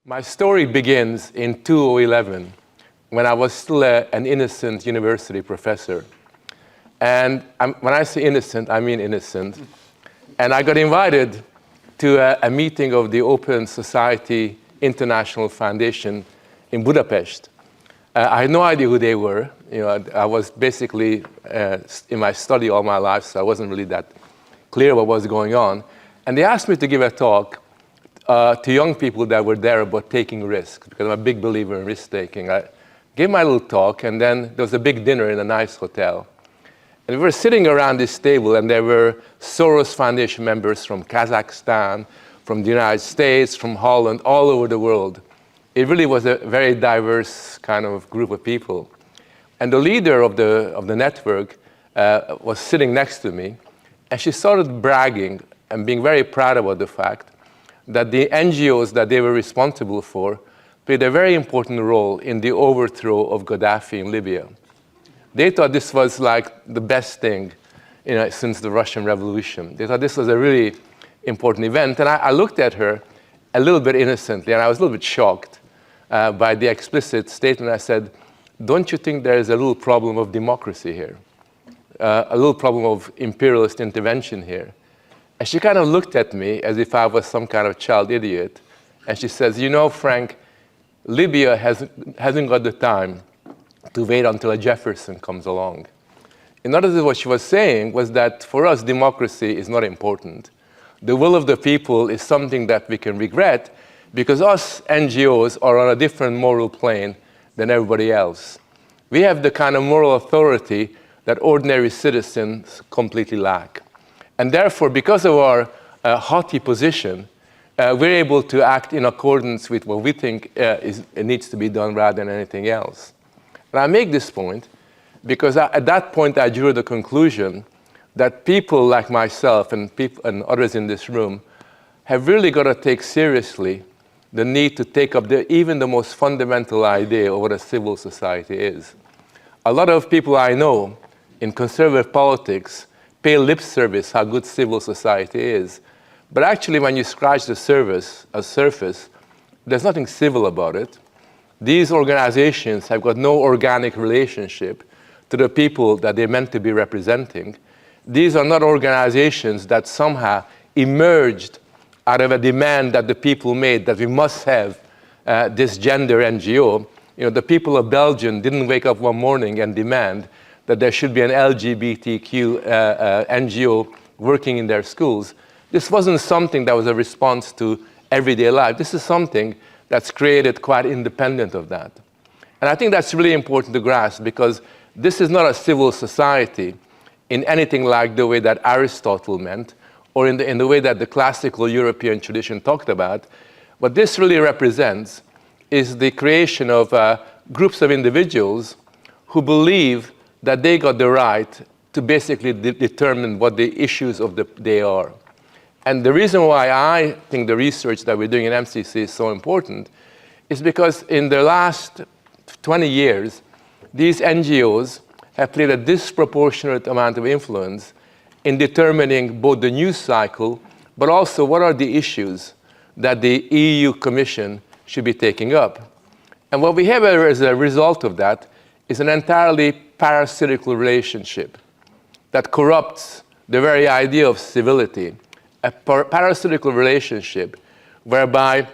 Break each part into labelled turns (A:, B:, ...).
A: My story begins in 2011 when I was still an innocent university professor. And when I say innocent, I mean innocent. And I got invited to a meeting of the Open Society International Foundation in Budapest. I had no idea who they were. You know, I was basically in my study all my life, so I wasn't really that clear what was going on. And they asked me to give a talk to young people that were there about taking risks, because I'm a big believer in risk-taking. I gave my little talk, and then there was a big dinner in a nice hotel. And we were sitting around this table, and there were Soros Foundation members from Kazakhstan, from the United States, from Holland, all over the world. It really was a very diverse kind of group of people. And the leader of the network was sitting next to me, and she started bragging and being very proud about the fact that the NGOs that they were responsible for played a very important role in the overthrow of Gaddafi in Libya. They thought this was like the best thing, you know, since the Russian Revolution. They thought this was a really important event. And I looked at her a little bit innocently, and I was a little bit shocked by the explicit statement. I said, don't you think there is a little problem of democracy here? A little problem of imperialist intervention here? And she kind of looked at me as if I was some kind of child idiot. And she says, you know, Frank, Libya hasn't got the time to wait until a Jefferson comes along. In other words, what she was saying was that for us, democracy is not important. The will of the people is something that we can regret because us NGOs are on a different moral plane than everybody else. We have the kind of moral authority that ordinary citizens completely lack. And therefore, because of our haughty position, we're able to act in accordance with what we think needs to be done rather than anything else. And I make this point because at that point I drew the conclusion that people like myself and others in this room have really got to take seriously the need to take up even the most fundamental idea of what a civil society is. A lot of people I know in conservative politics pay lip service how good civil society is. But actually, when you scratch the surface, there's nothing civil about it. These organizations have got no organic relationship to the people that they're meant to be representing. These are not organizations that somehow emerged out of a demand that the people made that we must have this gender NGO. You know, the people of Belgium didn't wake up one morning and demand that there should be an LGBTQ NGO working in their schools. This wasn't something that was a response to everyday life. This is something that's created quite independent of that. And I think that's really important to grasp because this is not a civil society in anything like the way that Aristotle meant or in the way that the classical European tradition talked about. What this really represents is the creation of groups of individuals who believe that they got the right to basically determine what the issues of the day are. And the reason why I think the research that we're doing in MCC is so important is because in the last 20 years, these NGOs have played a disproportionate amount of influence in determining both the news cycle, but also what are the issues that the EU Commission should be taking up. And what we have as a result of that is an entirely parasitical relationship that corrupts the very idea of civility, a parasitical relationship whereby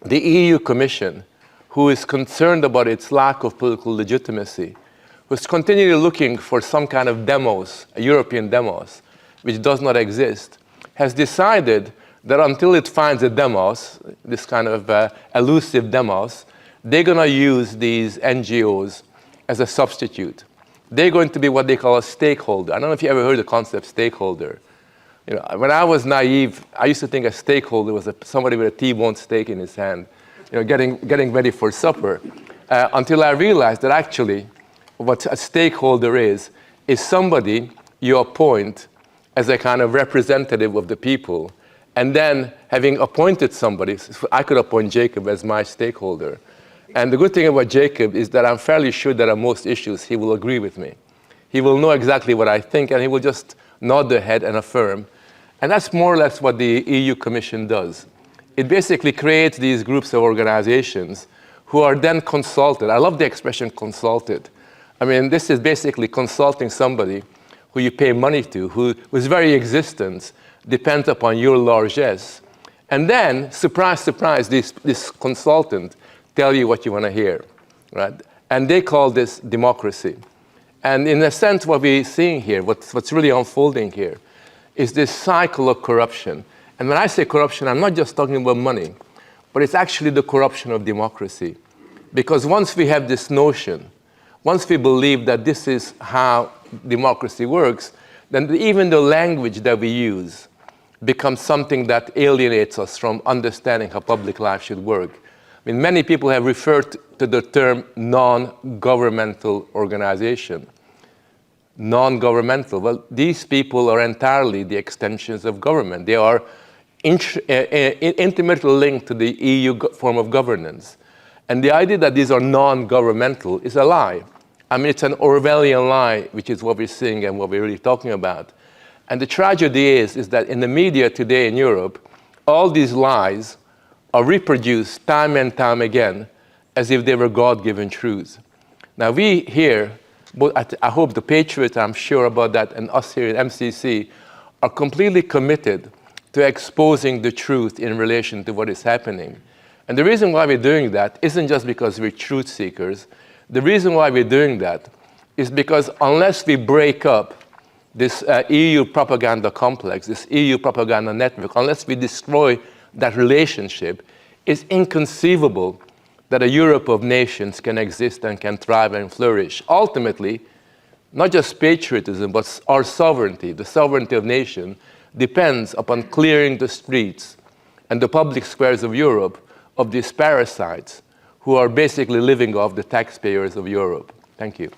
A: the EU Commission, who is concerned about its lack of political legitimacy, who's continually looking for some kind of demos, a European demos, which does not exist, has decided that until it finds a demos, this kind of elusive demos, they're going to use these NGOs as a substitute. They're going to be what they call a stakeholder. I don't know if you ever heard the concept stakeholder. You know, when I was naive, I used to think a stakeholder was somebody with a T-bone steak in his hand, you know, getting ready for supper, until I realized that actually what a stakeholder is somebody you appoint as a kind of representative of the people, and then having appointed somebody, I could appoint Jacob as my stakeholder. And the good thing about Jacob is that I'm fairly sure that on most issues he will agree with me. He will know exactly what I think, and he will just nod the head and affirm. And that's more or less what the EU Commission does. It basically creates these groups of organizations who are then consulted. I love the expression consulted. I mean, this is basically consulting somebody who you pay money to, whose very existence depends upon your largesse. And then, surprise, surprise, this consultant tell you what you want to hear, right? And they call this democracy. And in a sense, what we're seeing here, what's really unfolding here, is this cycle of corruption. And when I say corruption, I'm not just talking about money, but it's actually the corruption of democracy. Because once we have this notion, once we believe that this is how democracy works, then even the language that we use becomes something that alienates us from understanding how public life should work. I mean, many people have referred to the term non-governmental organization. Non-governmental, well, these people are entirely the extensions of government. They are intimately linked to the EU form of governance. And the idea that these are non-governmental is a lie. I mean, it's an Orwellian lie, which is what we're seeing and what we're really talking about. And the tragedy is that in the media today in Europe, all these lies are reproduced time and time again as if they were God-given truths. Now we here, I hope the Patriots, I'm sure about that, and us here at MCC are completely committed to exposing the truth in relation to what is happening. And the reason why we're doing that isn't just because we're truth seekers. The reason why we're doing that is because unless we break up this EU propaganda complex, this EU propaganda network, unless we destroy that relationship, it's inconceivable that a Europe of nations can exist and can thrive and flourish. Ultimately, not just patriotism, but our sovereignty, the sovereignty of nations, depends upon clearing the streets and the public squares of Europe of these parasites who are basically living off the taxpayers of Europe. Thank you.